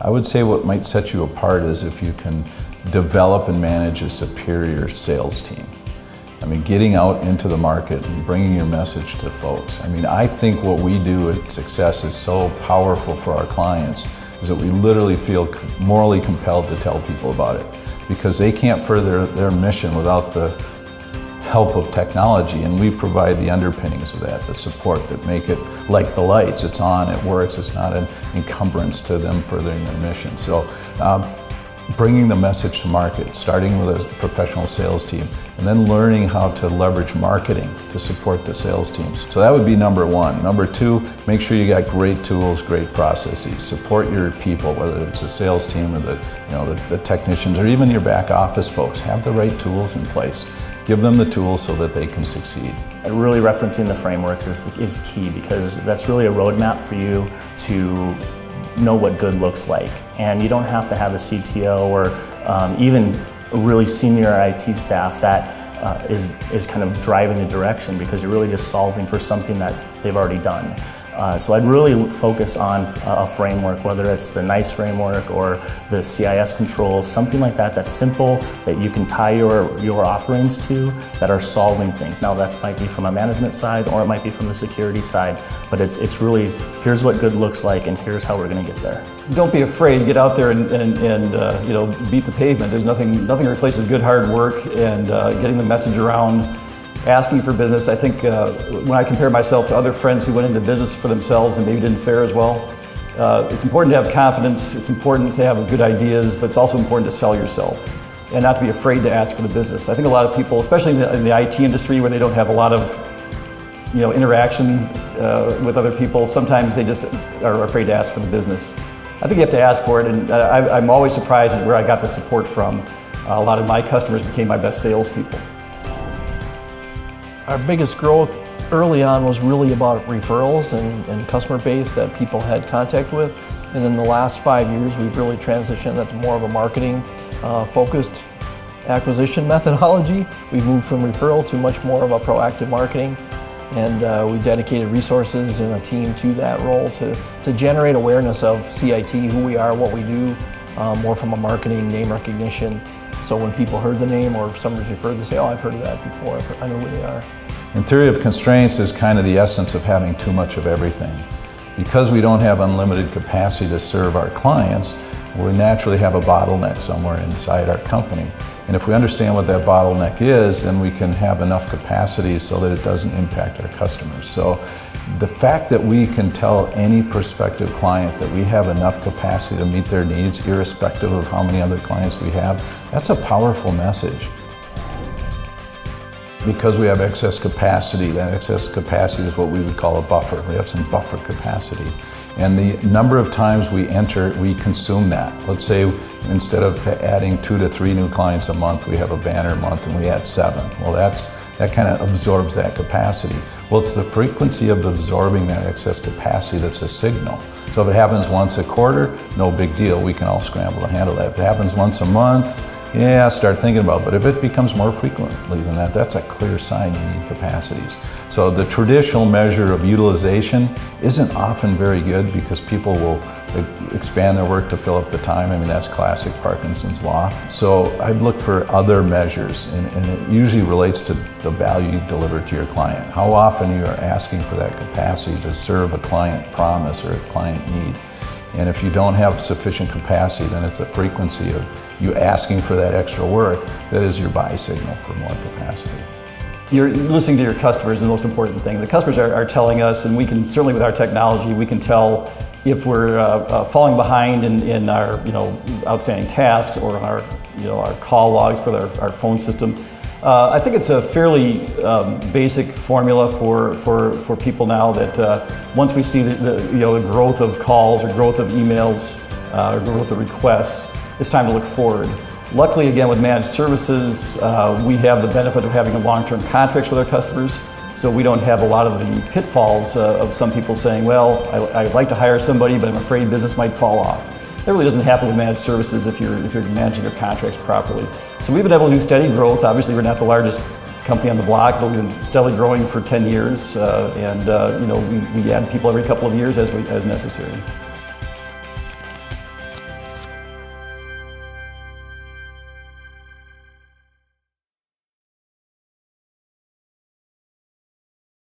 I would say what might set you apart is if you can develop and manage a superior sales team. I mean, getting out into the market and bringing your message to folks. I mean, I think what we do at Success is so powerful for our clients is that we literally feel morally compelled to tell people about it because they can't further their mission without the help of technology, and we provide the underpinnings of that, the support that make it like the lights. It's on, it works, it's not an encumbrance to them furthering their mission. So bringing the message to market, starting with a professional sales team, and then learning how to leverage marketing to support the sales teams. So that would be number one. Number two, make sure you got great tools, great processes. Support your people, whether it's the sales team or the technicians or even your back office folks. Have the right tools in place. Give them the tools so that they can succeed. Really referencing the frameworks is key because that's really a roadmap for you to know what good looks like. And you don't have to have a CTO or even a really senior IT staff that is kind of driving the direction because you're really just solving for something that they've already done. So I'd really focus on a framework, whether it's the NICE framework or the CIS controls, something like that that's simple, that you can tie your offerings to, that are solving things. Now that might be from a management side or it might be from the security side, but it's really, here's what good looks like and here's how we're going to get there. Don't be afraid, get out there and beat the pavement. There's nothing replaces good hard work and getting the message around. Asking for business. I think when I compare myself to other friends who went into business for themselves and maybe didn't fare as well, it's important to have confidence, it's important to have good ideas, but it's also important to sell yourself and not to be afraid to ask for the business. I think a lot of people, especially in the IT industry where they don't have a lot of interaction with other people, sometimes they just are afraid to ask for the business. I think you have to ask for it, and I'm always surprised at where I got the support from. A lot of my customers became my best salespeople. Our biggest growth early on was really about referrals and customer base that people had contact with. And in the last 5 years, we've really transitioned that to more of a marketing focused acquisition methodology. We've moved from referral to much more of a proactive marketing. And we dedicated resources and a team to that role to generate awareness of CIT, who we are, what we do, more from a marketing name recognition. So when people heard the name or if somebody's referred, they say, oh, I've heard of that before, I know who they are. In theory of constraints is kind of the essence of having too much of everything. Because we don't have unlimited capacity to serve our clients, we naturally have a bottleneck somewhere inside our company. And if we understand what that bottleneck is, then we can have enough capacity so that it doesn't impact our customers. So the fact that we can tell any prospective client that we have enough capacity to meet their needs, irrespective of how many other clients we have, that's a powerful message. Because we have excess capacity, that excess capacity is what we would call a buffer. We have some buffer capacity. And the number of times we enter, we consume that. Let's say instead of adding 2 to 3 new clients a month, we have a banner month and we add 7. Well, that kind of absorbs that capacity. Well, it's the frequency of absorbing that excess capacity that's a signal. So if it happens once a quarter, no big deal. We can all scramble to handle that. If it happens once a month, yeah, start thinking about it. But if it becomes more frequently than that, that's a clear sign you need capacities. So the traditional measure of utilization isn't often very good because people will expand their work to fill up the time. I mean, that's classic Parkinson's law. So I'd look for other measures, and it usually relates to the value you deliver to your client. How often you are asking for that capacity to serve a client promise or a client need. And if you don't have sufficient capacity, then it's a frequency of you asking for that extra work that is your buy signal for more capacity. You're listening to your customers is the most important thing. The customers are telling us, and we can certainly with our technology, we can tell if we're falling behind in our outstanding tasks or our call logs for our phone system. I think it's a fairly basic formula for people now that once we see the growth of calls or growth of emails or growth of requests, it's time to look forward. Luckily, again, with managed services, we have the benefit of having long-term contracts with our customers, so we don't have a lot of the pitfalls of some people saying, well, I'd like to hire somebody, but I'm afraid business might fall off. That really doesn't happen with managed services if you're managing your contracts properly. So we've been able to do steady growth. Obviously, we're not the largest company on the block, but we've been steadily growing for 10 years, and we add people every couple of years as necessary.